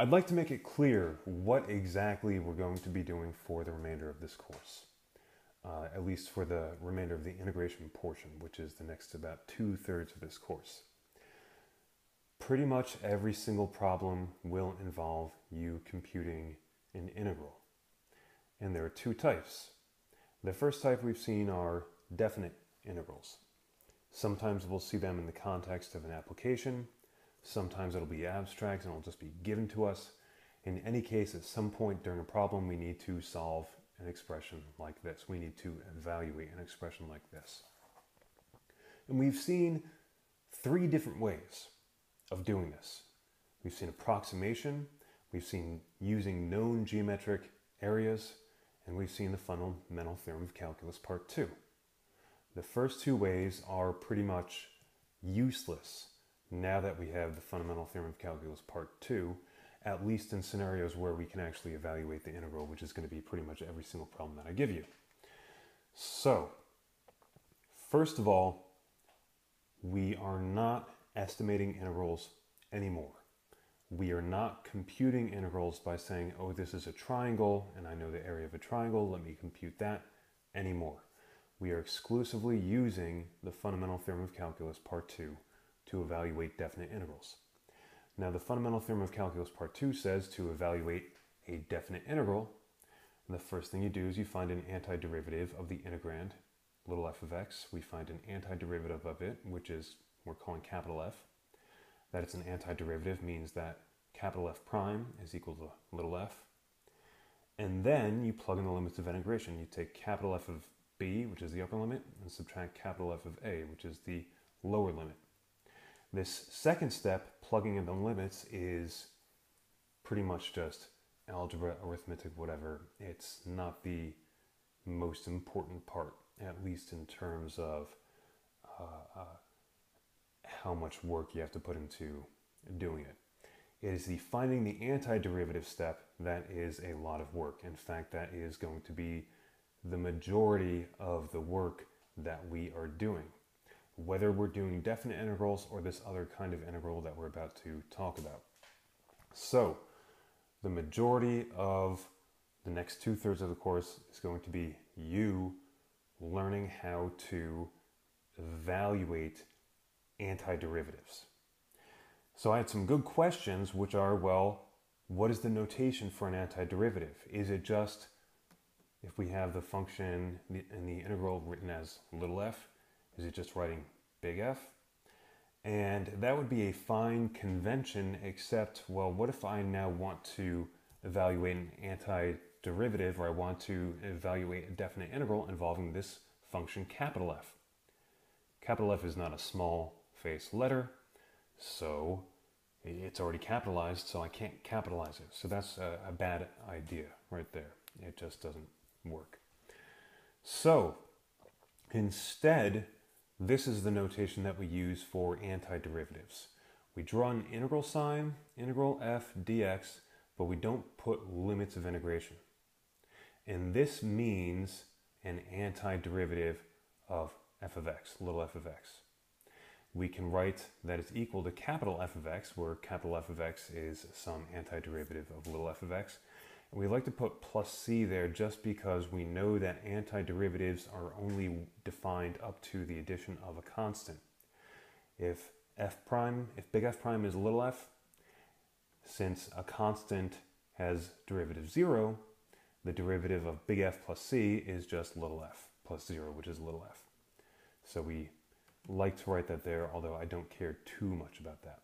I'd like to make it clear what exactly we're going to be doing for the remainder of this course, at least for the remainder of the integration portion, which is the next about 2/3 of this course. Pretty much every single problem will involve you computing an integral. And there are two types. The first type we've seen are definite integrals. Sometimes we'll see them in the context of an application. Sometimes it'll be abstract and it'll just be given to us. In any case, at some point during a problem, we need to solve an expression like this. We need to evaluate an expression like this. And we've seen 3 different ways of doing this. We've seen approximation, we've seen using known geometric areas, and we've seen the fundamental theorem of calculus part 2. The first 2 ways are pretty much useless now that we have the fundamental theorem of calculus part 2, at least in scenarios where we can actually evaluate the integral, which is going to be pretty much every single problem that I give you. So, first of all, we are not estimating integrals anymore. We are not computing integrals by saying, oh, this is a triangle and I know the area of a triangle, let me compute that anymore. We are exclusively using the fundamental theorem of calculus part 2 to evaluate definite integrals. Now the fundamental theorem of calculus part 2 says to evaluate a definite integral, the first thing you do is you find an antiderivative of the integrand, little f of x. We find an antiderivative of it, which is we're calling capital F. That it's an antiderivative means that capital F prime is equal to little f. And then you plug in the limits of integration. You take capital F of b, which is the upper limit, and subtract capital F of a, which is the lower limit. This second step, plugging in the limits, is pretty much just algebra, arithmetic, whatever. It's not the most important part, at least in terms of how much work you have to put into doing it. It is the finding the antiderivative step that is a lot of work. In fact, that is going to be the majority of the work that we are doing, whether we're doing definite integrals or this other kind of integral that we're about to talk about. So, the majority of the next 2/3 of the course is going to be you learning how to evaluate antiderivatives. So I had some good questions, which are, well, what is the notation for an antiderivative? Is it just, if we have the function in the integral written as little f, is it just writing big F? And that would be a fine convention, except, well, what if I now want to evaluate an antiderivative, or I want to evaluate a definite integral involving this function capital F? Capital F is not a small face letter, so it's already capitalized, so I can't capitalize it. So that's a bad idea right there. It just doesn't work. So instead, this is the notation that we use for antiderivatives. We draw an integral sign, integral f dx, but we don't put limits of integration. And this means an antiderivative of f of x, little f of x. We can write that it's equal to capital F of x, where capital F of x is some antiderivative of little f of x. And we like to put plus c there just because we know that antiderivatives are only defined up to the addition of a constant. If big F prime is little f, since a constant has derivative 0, the derivative of big F plus c is just little f plus 0, which is little f. So we like to write that there, although I don't care too much about that.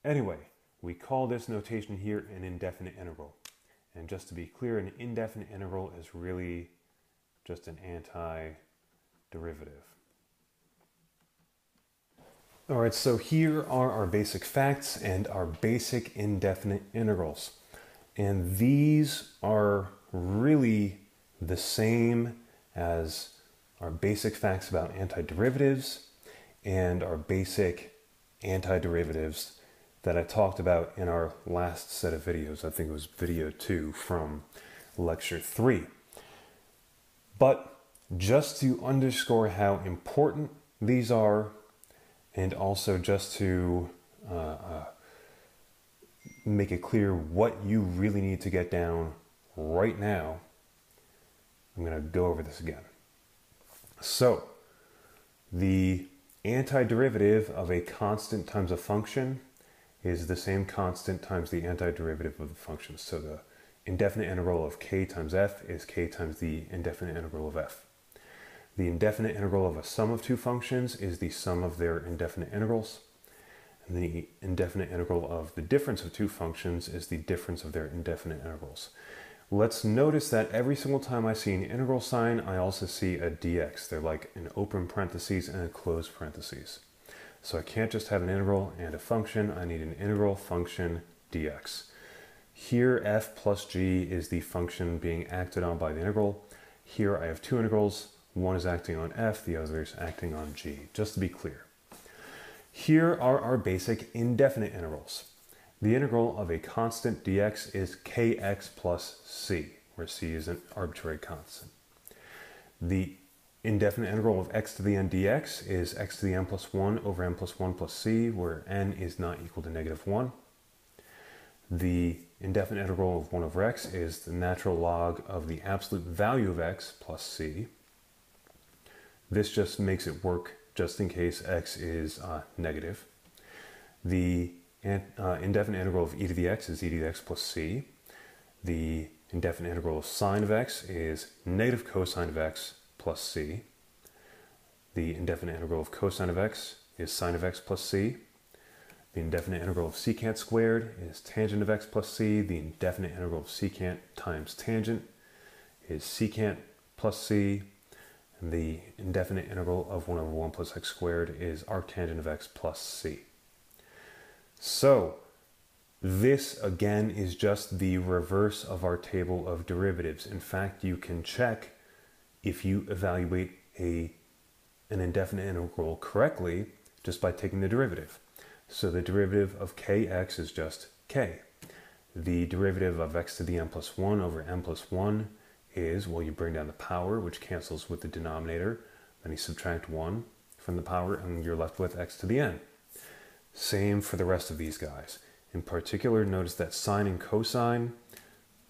Anyway, we call this notation here an indefinite integral. And just to be clear, an indefinite integral is really just an antiderivative. All right, so here are our basic facts and our basic indefinite integrals. And these are really the same as our basic facts about antiderivatives and our basic antiderivatives that I talked about in our last set of videos. I think it was video 2 from lecture 3. But just to underscore how important these are, and also just to make it clear what you really need to get down right now, I'm going to go over this again. So, the antiderivative of a constant times a function is the same constant times the antiderivative of the function. So the indefinite integral of k times f is k times the indefinite integral of f. The indefinite integral of a sum of two functions is the sum of their indefinite integrals. And the indefinite integral of the difference of two functions is the difference of their indefinite integrals. Let's notice that every single time I see an integral sign, I also see a dx. They're like an open parentheses and a closed parentheses. So I can't just have an integral and a function. I need an integral function dx. Here, f plus g is the function being acted on by the integral. Here I have two integrals. One is acting on f, the other is acting on g, just to be clear. Here are our basic indefinite integrals. The integral of a constant dx is kx plus c, where c is an arbitrary constant. The indefinite integral of x to the n dx is x to the n plus 1 over n plus 1 plus c, where n is not equal to negative 1. The indefinite integral of 1 over x is the natural log of the absolute value of x plus c. This just makes it work just in case x is negative. The indefinite integral of e to the x is e to the x plus c. The indefinite integral of sine of x is negative cosine of x plus c. The indefinite integral of cosine of x is sine of x plus c. The indefinite integral of secant squared is tangent of x plus c. The indefinite integral of secant times tangent is secant plus c. And the indefinite integral of 1 over 1 plus x squared is arctangent of x plus c. So, this again is just the reverse of our table of derivatives. In fact, you can check if you evaluate an indefinite integral correctly just by taking the derivative. So the derivative of kx is just k. The derivative of x to the n plus 1 over n plus 1 is, well, you bring down the power, which cancels with the denominator. Then you subtract 1 from the power, and you're left with x to the n. Same for the rest of these guys. In particular, notice that sine and cosine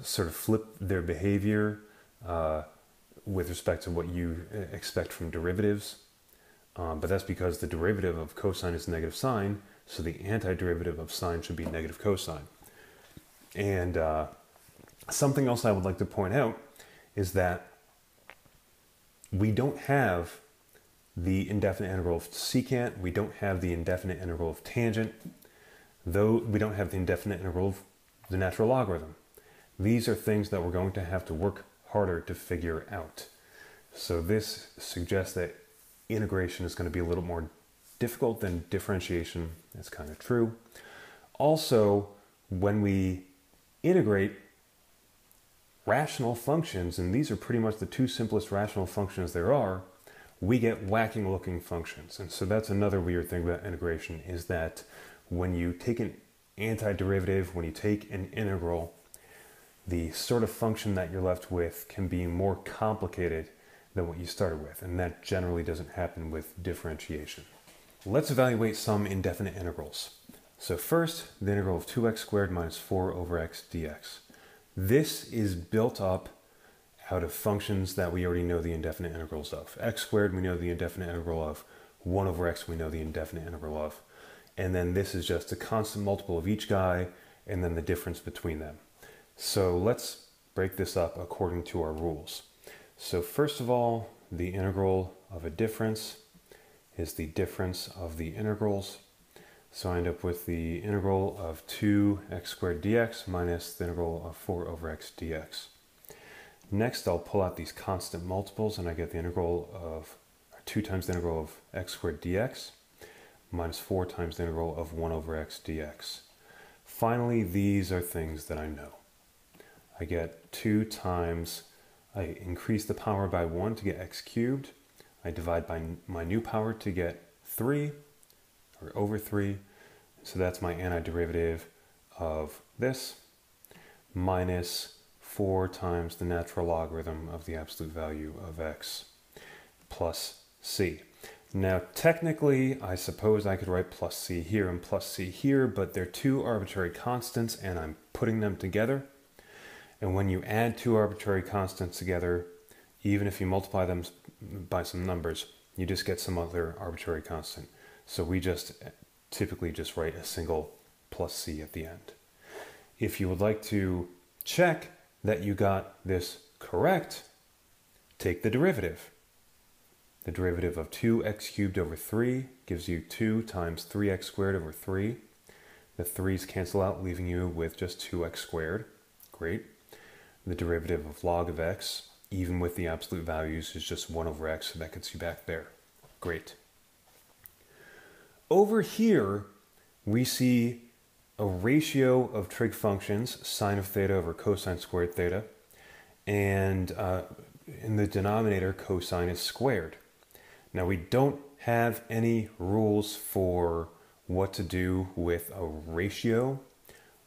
sort of flip their behavior with respect to what you expect from derivatives. But that's because the derivative of cosine is negative sine, so the antiderivative of sine should be negative cosine. And something else I would like to point out is that we don't have the indefinite integral of secant, we don't have the indefinite integral of tangent, though we don't have the indefinite integral of the natural logarithm. These are things that we're going to have to work harder to figure out. So this suggests that integration is going to be a little more difficult than differentiation. That's kind of true. Also, when we integrate rational functions, and these are pretty much the two simplest rational functions there are, we get whacking looking functions. And so that's another weird thing about integration, is that when you take an antiderivative, when you take an integral, the sort of function that you're left with can be more complicated than what you started with, and that generally doesn't happen with differentiation. Let's evaluate some indefinite integrals. So first, the integral of 2x squared minus 4 over x dx. This is built up out of functions that we already know the indefinite integrals of. X squared we know the indefinite integral of, 1 over x we know the indefinite integral of, and then this is just a constant multiple of each guy and then the difference between them. So let's break this up according to our rules. So first of all, the integral of a difference is the difference of the integrals. So I end up with the integral of 2x squared dx minus the integral of 4 over x dx. Next, I'll pull out these constant multiples, and I get the integral of 2 times the integral of x squared dx minus 4 times the integral of 1 over x dx. Finally, these are things that I know. I get 2 times, I increase the power by 1 to get x cubed. I divide by my new power to get 3, or over 3. So that's my antiderivative of this, minus 4 times the natural logarithm of the absolute value of x plus c. Now, technically, I suppose I could write plus c here and plus c here, but they're two arbitrary constants and I'm putting them together. And when you add two arbitrary constants together, even if you multiply them by some numbers, you just get some other arbitrary constant. So we just typically just write a single plus c at the end. If you would like to check that you got this correct, take the derivative. The derivative of 2x cubed over 3 gives you 2 times 3x squared over 3. The 3's cancel out, leaving you with just 2x squared. Great. The derivative of log of x, even with the absolute values, is just 1 over x, so that gets you back there. Great. Over here, we see a ratio of trig functions, sine of theta over cosine squared theta, and in the denominator, cosine is squared. Now, we don't have any rules for what to do with a ratio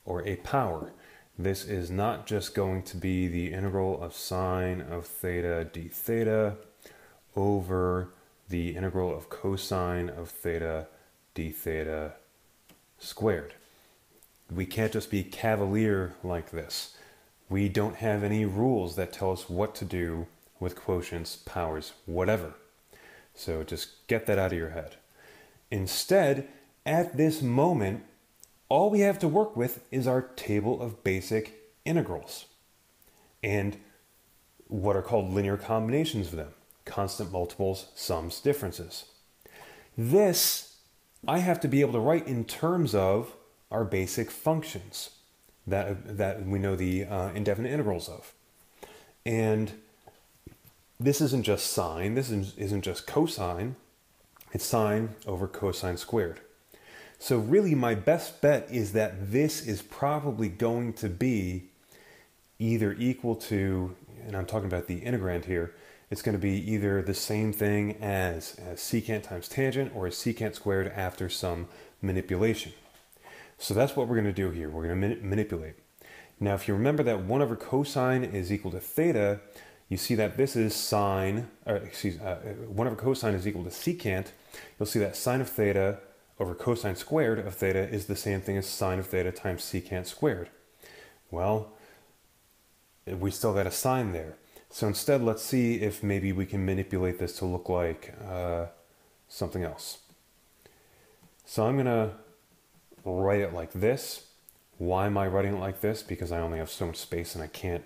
or a power. This is not just going to be the integral of sine of theta d theta over the integral of cosine of theta d theta squared. We can't just be cavalier like this. We don't have any rules that tell us what to do with quotients, powers, whatever. So just get that out of your head. Instead, at this moment, all we have to work with is our table of basic integrals and what are called linear combinations of them: constant multiples, sums, differences. This I have to be able to write in terms of our basic functions that we know the indefinite integrals of. And this isn't just sine, this isn't just cosine, it's sine over cosine squared. So really my best bet is that this is probably going to be either equal to, and I'm talking about the integrand here, it's going to be either the same thing as secant times tangent or as secant squared after some manipulation. So that's what we're going to do here. We're going to manipulate. Now, if you remember that 1 over cosine is equal to theta, you see that this is 1 over cosine is equal to secant. You'll see that sine of theta over cosine squared of theta is the same thing as sine of theta times secant squared. Well, we still got a sign there. So instead, let's see if maybe we can manipulate this to look like something else. So I'm going to write it like this. Why am I writing it like this? Because I only have so much space and I can't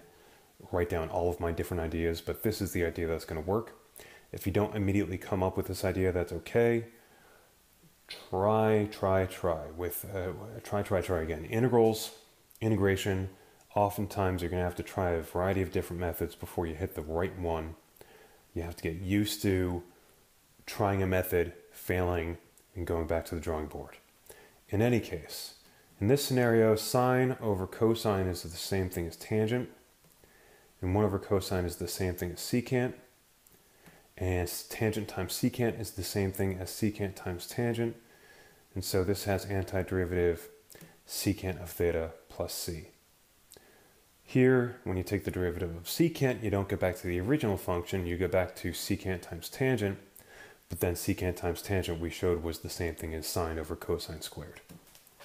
write down all of my different ideas, but this is the idea that's going to work. If you don't immediately come up with this idea, that's okay. Try again. Integrals, integration, oftentimes you're going to have to try a variety of different methods before you hit the right one. You have to get used to trying a method, failing, and going back to the drawing board. In any case, in this scenario, sine over cosine is the same thing as tangent, and 1 over cosine is the same thing as secant, and tangent times secant is the same thing as secant times tangent, and so this has antiderivative secant of theta plus c. Here, when you take the derivative of secant, you don't get back to the original function, you get back to secant times tangent, but then secant times tangent we showed was the same thing as sine over cosine squared.